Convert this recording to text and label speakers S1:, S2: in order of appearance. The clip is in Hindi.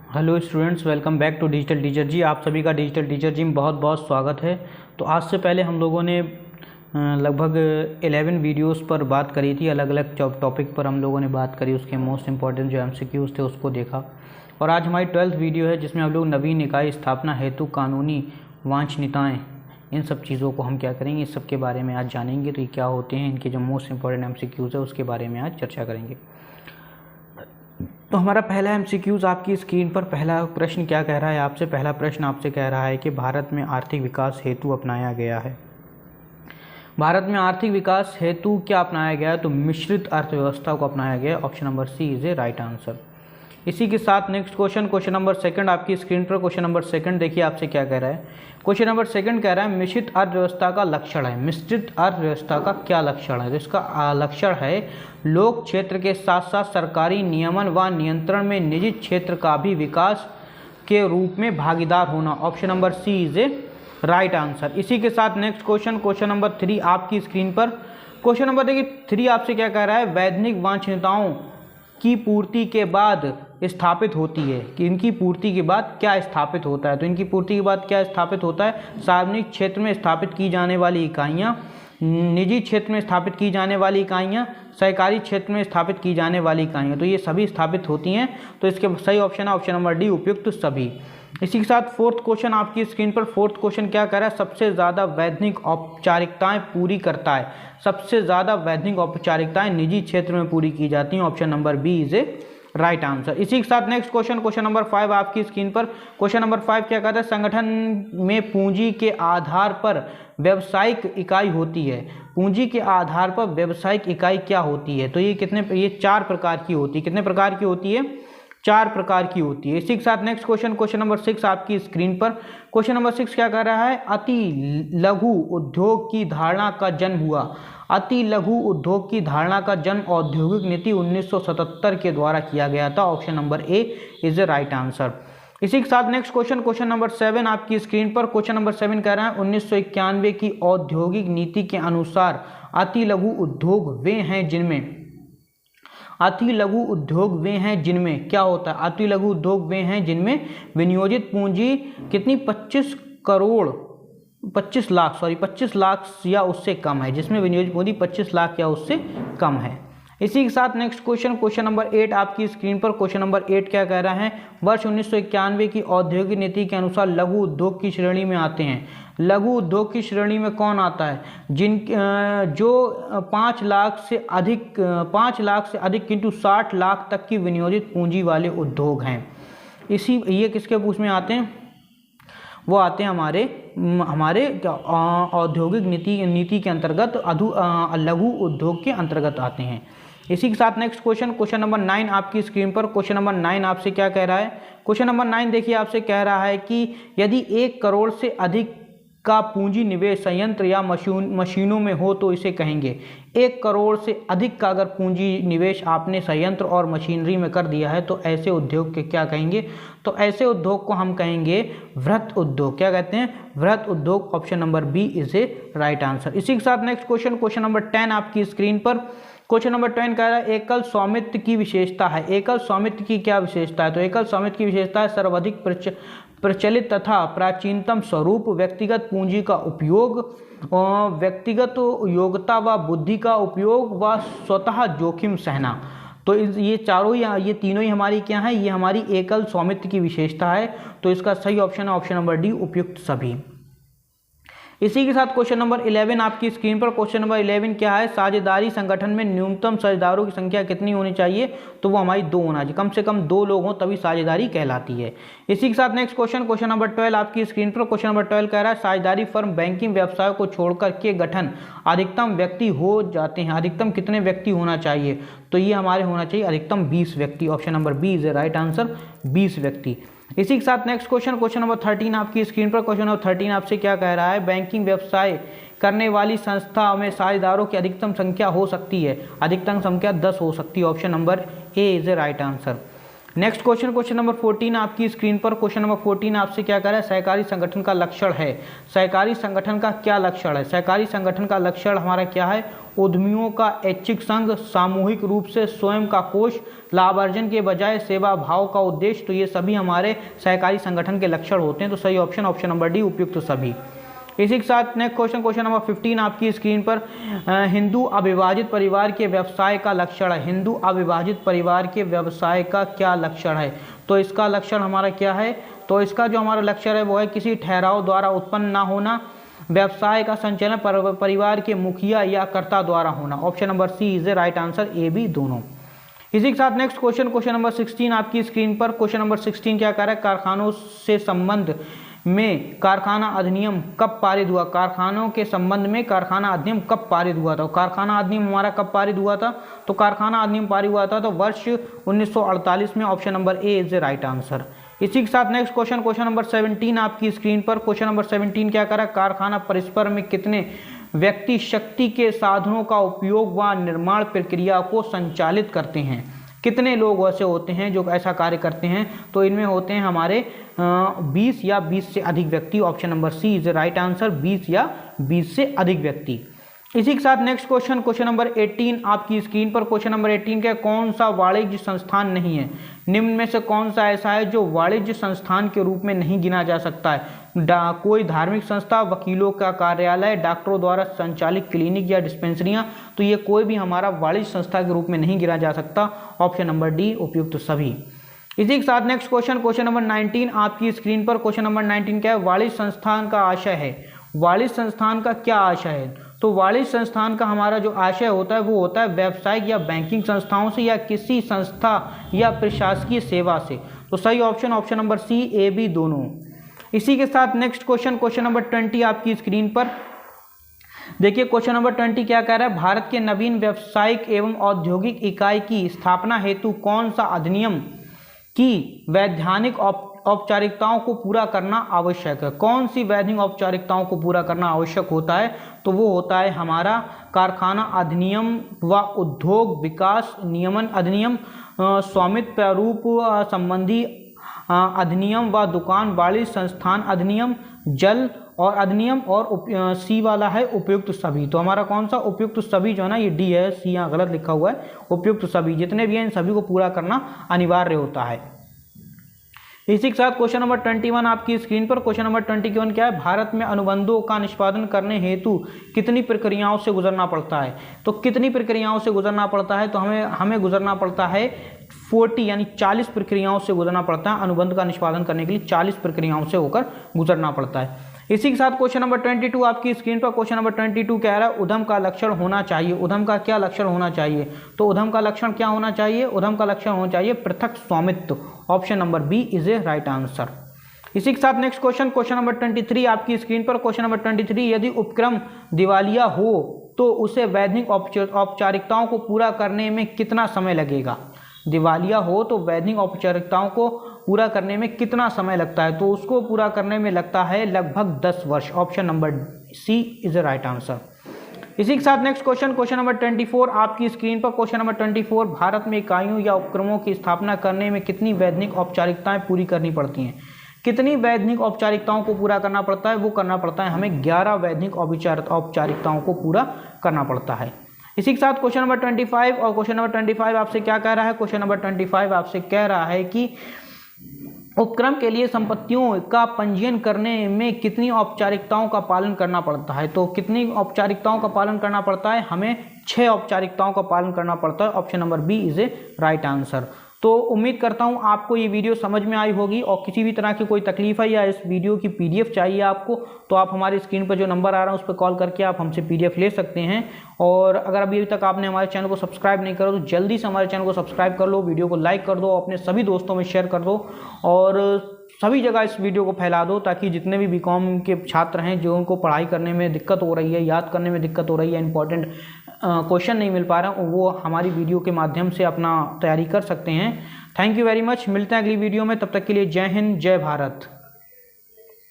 S1: Hello students, welcome back to digital teacher ji. आप सभी का डिजिटल टीचर जी में बहुत बहुत स्वागत है। तो आज से पहले हम लोगों ने लगभग 11 वीडियोस पर बात करी थी। अलग अलग टॉपिक पर हम लोगों ने बात करी, उसके मोस्ट इंपॉर्टेंट जो एमसीक्यूज थे उसको देखा। और आज हमारी 12th वीडियो है जिसमें हम लोग नवीन इकाई स्थापना हेतु कानूनी वांछनीयताएँ, इन सब चीज़ों को हम क्या करेंगे, इस सब के बारे में आज जानेंगे। तो ये क्या होते हैं, इनके जो मोस्ट इंपॉर्टेंट एमसीक्यूज है उसके बारे में आज चर्चा करेंगे। तो हमारा पहला एमसीक्यूज आपकी स्क्रीन पर पहला प्रश्न क्या कह रहा है आपसे। पहला प्रश्न आपसे कह रहा है कि भारत में आर्थिक विकास हेतु अपनाया गया है। भारत में आर्थिक विकास हेतु क्या अपनाया गया है? तो मिश्रित अर्थव्यवस्था को अपनाया गया है। Option number C is a right answer. इसी के साथ नेक्स्ट क्वेश्चन नंबर सेकंड आपकी स्क्रीन पर। क्वेश्चन नंबर सेकंड देखिए आपसे क्या कह रहा है। क्वेश्चन नंबर सेकंड कह रहा है मिश्रित अर्थव्यवस्था का लक्षण है। मिश्रित अर्थव्यवस्था का क्या लक्षण है? तो इसका लक्षण है लोक क्षेत्र के साथ साथ सरकारी नियमन व नियंत्रण में निजी क्षेत्र का भी विकास के रूप में भागीदार होना। Option number C is a right answer. इसी के साथ नेक्स्ट क्वेश्चन नंबर 3 आपकी स्क्रीन पर। क्वेश्चन नंबर देखिए 3 आपसे क्या कह रहा है, वैधानिक वांछनीयताओं की पूर्ति के बाद स्थापित होती है कि इनकी पूर्ति के बाद क्या स्थापित होता है। तो इनकी पूर्ति के बाद क्या स्थापित होता है? सार्वजनिक क्षेत्र में स्थापित की जाने वाली इकाइयाँ, निजी क्षेत्र में स्थापित की जाने वाली इकाइयाँ, सहकारी क्षेत्र में स्थापित की जाने वाली इकाइयाँ। तो ये सभी स्थापित होती हैं। तो इसके सही ऑप्शन है ऑप्शन नंबर डी, उपयुक्त सभी। इसी के साथ फोर्थ क्वेश्चन आपकी स्क्रीन पर। फोर्थ क्वेश्चन क्या कह रहा है, सबसे ज़्यादा वैधानिक औपचारिकताएं पूरी करता है। सबसे ज़्यादा वैधानिक औपचारिकताएं निजी क्षेत्र में पूरी की जाती हैं। Option number B is a right answer. इसी के साथ नेक्स्ट क्वेश्चन नंबर 5 आपकी स्क्रीन पर। क्वेश्चन नंबर 5 क्या कहता है, संगठन में पूंजी के आधार पर व्यावसायिक इकाई होती है। पूंजी के आधार पर व्यावसायिक इकाई क्या होती है? तो ये 4 प्रकार की होती है। कितने प्रकार की होती है? 4 प्रकार की होती है। इसी के साथ नेक्स्ट क्वेश्चन नंबर 6 आपकी स्क्रीन पर। क्वेश्चन नंबर 6 क्या कर रहा है, अति लघु उद्योग की धारणा का जन्म हुआ। अति लघु उद्योग की धारणा का जन्म औद्योगिक नीति 1977 के द्वारा किया गया था। Option number A is a right answer. इसी के साथ नेक्स्ट क्वेश्चन नंबर 7 आपकी स्क्रीन पर। क्वेश्चन नंबर 7 कह रहा है 1991 की औद्योगिक नीति के अनुसार अति लघु उद्योग वे हैं जिनमें क्या होता है? अति लघु उद्योग वे हैं जिनमें विनियोजित पूंजी कितनी 25 लाख या उससे कम है। जिसमें विनियोजित पूंजी 25 लाख या उससे कम है। इसी के साथ नेक्स्ट क्वेश्चन नंबर 8 आपकी स्क्रीन पर। क्वेश्चन नंबर 8 क्या कह रहा है, वर्ष 1991 की औद्योगिक नीति के अनुसार लघु उद्योग की श्रेणी में आते हैं। लघु उद्योग की श्रेणी में कौन आता है? जो 5 लाख से अधिक किंतु 60 लाख तक की विनियोजित पूंजी वाले उद्योग हैं। ये किसके उसमें आते हैं? वो आते हैं हमारे औद्योगिक नीति के अंतर्गत लघु उद्योग के अंतर्गत आते हैं। इसी के साथ नेक्स्ट क्वेश्चन नंबर 9 आपकी स्क्रीन पर। क्वेश्चन नंबर 9 आपसे क्या कह रहा है, क्वेश्चन नंबर 9 देखिए आपसे कह रहा है कि यदि 1 करोड़ से अधिक का पूंजी निवेश संयंत्र या मशीनों में हो तो इसे कहेंगे। 1 करोड़ से अधिक का अगर पूंजी निवेश आपने संयंत्र और मशीनरी में कर दिया है तो ऐसे उद्योग के क्या कहेंगे? तो ऐसे उद्योग को हम कहेंगे वृहत उद्योग। क्या कहते हैं? वृहत उद्योग। Option number B is a right answer. इसी के साथ नेक्स्ट क्वेश्चन नंबर 10 आपकी स्क्रीन पर। क्वेश्चन नंबर 10 कह रहा है एकल स्वामित्व की विशेषता है। एकल स्वामित्व की क्या विशेषता है? तो एकल स्वामित्व की विशेषता है सर्वाधिक प्रचलित तथा प्राचीनतम स्वरूप, व्यक्तिगत पूंजी का उपयोग, व्यक्तिगत योग्यता व बुद्धि का उपयोग व स्वतः जोखिम सहना। तो ये तीनों ही हमारी क्या है? ये हमारी एकल स्वामित्व की विशेषता है। तो इसका सही ऑप्शन है ऑप्शन नंबर डी, उपयुक्त सभी। इसी के साथ क्वेश्चन नंबर 11 आपकी स्क्रीन पर। क्वेश्चन नंबर 11 क्या है, साझेदारी संगठन में न्यूनतम साझेदारों की संख्या कितनी होनी चाहिए? तो वो हमारी 2 होना चाहिए। कम से कम 2 लोग हों तभी साझेदारी कहलाती है। इसी के साथ नेक्स्ट क्वेश्चन नंबर 12 आपकी स्क्रीन पर। क्वेश्चन नंबर 12 कह रहा है साझेदारी फर्म बैंकिंग व्यवसाय को छोड़कर के गठन अधिकतम व्यक्ति हो जाते हैं। अधिकतम कितने व्यक्ति होना चाहिए? तो ये हमारे होना चाहिए अधिकतम 20 व्यक्ति। Option number B is a right answer, 20 व्यक्ति। इसी के साथ नेक्स्ट क्वेश्चन नंबर 13 आपकी स्क्रीन पर। क्वेश्चन नंबर 13 आपसे क्या कह रहा है, बैंकिंग व्यवसाय करने वाली संस्था में साझेदारों की अधिकतम संख्या हो सकती है। अधिकतम संख्या 10 हो सकती है। Option number A is a right answer. Next question number 14 आपकी स्क्रीन पर। क्वेश्चन नंबर 14 आपसे क्या कह रहा है, सहकारी संगठन का लक्षण है। सहकारी संगठन का क्या लक्षण है? सहकारी संगठन का लक्षण हमारा क्या है? उद्यमियों का ऐच्छिक संघ, सामूहिक रूप से स्वयं का कोष, लाभार्जन के बजाय सेवा भाव का उद्देश्य। तो ये सभी हमारे सहकारी संगठन के लक्षण होते हैं। तो सही ऑप्शन नंबर डी, उपयुक्त सभी। इसी के साथ नेक्स्ट क्वेश्चन नंबर 15 आपकी स्क्रीन पर, हिंदू अविभाजित परिवार के व्यवसाय का लक्षण है। हिंदू अविभाजित परिवार के व्यवसाय का क्या लक्षण है? तो इसका लक्षण हमारा क्या है? तो इसका जो हमारा लक्षण है वो है किसी ठहराव द्वारा उत्पन्न ना होना, व्यवसाय का संचालन परिवार के मुखिया या कर्ता द्वारा होना। Option number C is the right answer, A B दोनों। इसी के साथ नेक्स्ट क्वेश्चन नंबर 16 आपकी स्क्रीन पर। क्वेश्चन नंबर 16 क्या कह रहा है? कारखानों से संबंध में कारखाना अधिनियम कब पारित हुआ? कारखानों के संबंध में कारखाना अधिनियम कब पारित हुआ था? कारखाना अधिनियम हमारा कब पारित हुआ था? तो कारखाना अधिनियम पारित हुआ था तो वर्ष 1948 में। Option number A is the right answer. इसी के साथ नेक्स्ट क्वेश्चन नंबर 17 आपकी स्क्रीन पर। क्वेश्चन नंबर 17 क्या कर रहा है? कारखाना परिसर में कितने व्यक्ति शक्ति के साधनों का उपयोग व निर्माण प्रक्रिया को संचालित करते हैं? कितने लोग ऐसे होते हैं जो ऐसा कार्य करते हैं? तो इनमें होते हैं हमारे 20 या 20 से अधिक व्यक्ति। Option number C is the right answer, 20 या 20 से अधिक व्यक्ति। इसी के साथ नेक्स्ट क्वेश्चन नंबर 18 आपकी स्क्रीन पर। क्वेश्चन नंबर 18 क्या, कौन सा वाणिज्य संस्थान नहीं है? निम्न में से कौन सा ऐसा है जो वाणिज्य संस्थान के रूप में नहीं गिना जा सकता है? कोई धार्मिक संस्था, वकीलों का कार्यालय, डॉक्टरों द्वारा संचालित क्लिनिक या डिस्पेंसरियां। तो ये कोई भी हमारा वाणिज्य संस्था के रूप में नहीं गिना जा सकता। ऑप्शन नंबर डी, उपयुक्त सभी। इसी के साथ नेक्स्ट क्वेश्चन नंबर 19 आपकी स्क्रीन पर। क्वेश्चन नंबर 19 क्या है? वाणिज्य संस्थान का आशय है। वाणिज्य संस्थान का क्या आशय है? तो वाणिज्य संस्थान का हमारा जो आशय होता है वो होता है व्यावसायिक या बैंकिंग संस्थाओं से या किसी संस्था या प्रशासकीय सेवा से। तो सही option number C, A B दोनों। इसी के साथ नेक्स्ट क्वेश्चन नंबर 20 आपकी स्क्रीन पर। देखिए क्वेश्चन नंबर 20 क्या कह रहा है? भारत के नवीन व्यावसायिक एवं औद्योगिक इकाई की स्थापना हेतु कौन सा अधिनियम की वैधानिक औपचारिकताओं को पूरा करना आवश्यक है? कौन सी वैधानिक औपचारिकताओं को पूरा करना आवश्यक होता है? तो वो होता है हमारा कारखाना अधिनियम व उद्योग विकास नियमन अधिनियम, स्वामित्व प्रारूप संबंधी अधिनियम व दुकान वाणिज्य संस्थान अधिनियम, जल और अधिनियम, और सी वाला है उपयुक्त सभी। तो हमारा कौन सा उपयुक्त सभी जो है ना, ये डी है, सी यहाँ गलत लिखा हुआ है। उपयुक्त सभी जितने भी हैं इन सभी को पूरा करना अनिवार्य होता है। इसी के साथ क्वेश्चन नंबर 21 आपकी स्क्रीन पर। क्वेश्चन नंबर 21 क्या है? भारत में अनुबंधों का निष्पादन करने हेतु कितनी प्रक्रियाओं से गुजरना पड़ता है? तो कितनी प्रक्रियाओं से गुजरना पड़ता है? तो हमें गुजरना पड़ता है 40 यानी 40 प्रक्रियाओं से गुजरना पड़ता है। अनुबंध का निष्पादन करने के लिए 40 प्रक्रियाओं से होकर गुजरना पड़ता है। इसी के साथ क्वेश्चन नंबर 22 आपकी स्क्रीन पर। क्वेश्चन नंबर 22 कह रहा है उद्यम का लक्षण होना चाहिए। उद्यम का क्या लक्षण होना चाहिए? तो उद्यम का लक्षण क्या होना चाहिए? उद्यम का लक्षण होना चाहिए पृथक स्वामित्व। Option number B is a right answer. इसी के साथ नेक्स्ट क्वेश्चन नंबर 23 आपकी स्क्रीन पर। क्वेश्चन नंबर 23, यदि उपक्रम दिवालिया हो तो उसे वैधानिक औपचारिकताओं को पूरा करने में कितना समय लगेगा? दिवालिया हो तो वैधानिक औपचारिकताओं को पूरा करने में कितना समय लगता है? तो उसको पूरा करने में लगता है लगभग 10 वर्ष। Option number C is the right answer. इसी के साथ नेक्स्ट क्वेश्चन नंबर 24 आपकी स्क्रीन पर। क्वेश्चन नंबर 24, भारत में इकाइयों या उपक्रमों की स्थापना करने में कितनी वैधानिक औपचारिकताएं पूरी करनी पड़ती हैं? कितनी वैधानिक औपचारिकताओं को पूरा करना पड़ता है? वो करना पड़ता है हमें 11 वैधानिक औपचारिकताओं को पूरा करना पड़ता है। इसी के साथ क्वेश्चन नंबर 25 और क्वेश्चन नंबर 25 आपसे क्या कह रहा है? क्वेश्चन नंबर 25 आपसे कह रहा है कि उपक्रम के लिए संपत्तियों का पंजीयन करने में कितनी औपचारिकताओं का पालन करना पड़ता है? तो कितनी औपचारिकताओं का पालन करना पड़ता है? हमें 6 औपचारिकताओं का पालन करना पड़ता है। Option number B is a right answer. तो उम्मीद करता हूं आपको ये वीडियो समझ में आई होगी, और किसी भी तरह की कोई तकलीफ है या इस वीडियो की PDF चाहिए आपको, तो आप हमारी स्क्रीन पर जो नंबर आ रहा है उस पर कॉल करके आप हमसे PDF ले सकते हैं। और अगर अभी तक आपने हमारे चैनल को सब्सक्राइब नहीं करा तो जल्दी से हमारे चैनल को सब्सक्राइब कर लो, वीडियो को लाइक कर दो, अपने सभी दोस्तों में शेयर कर दो और सभी जगह इस वीडियो को फैला दो, ताकि जितने भी BCom के छात्र हैं जो उनको पढ़ाई करने में दिक्कत हो रही है, याद करने में दिक्कत हो रही है, इंपॉर्टेंट क्वेश्चन नहीं मिल पा रहा है, वो हमारी वीडियो के माध्यम से अपना तैयारी कर सकते हैं। Thank you very much. मिलते हैं अगली वीडियो में, तब तक के लिए जय हिंद, जय भारत।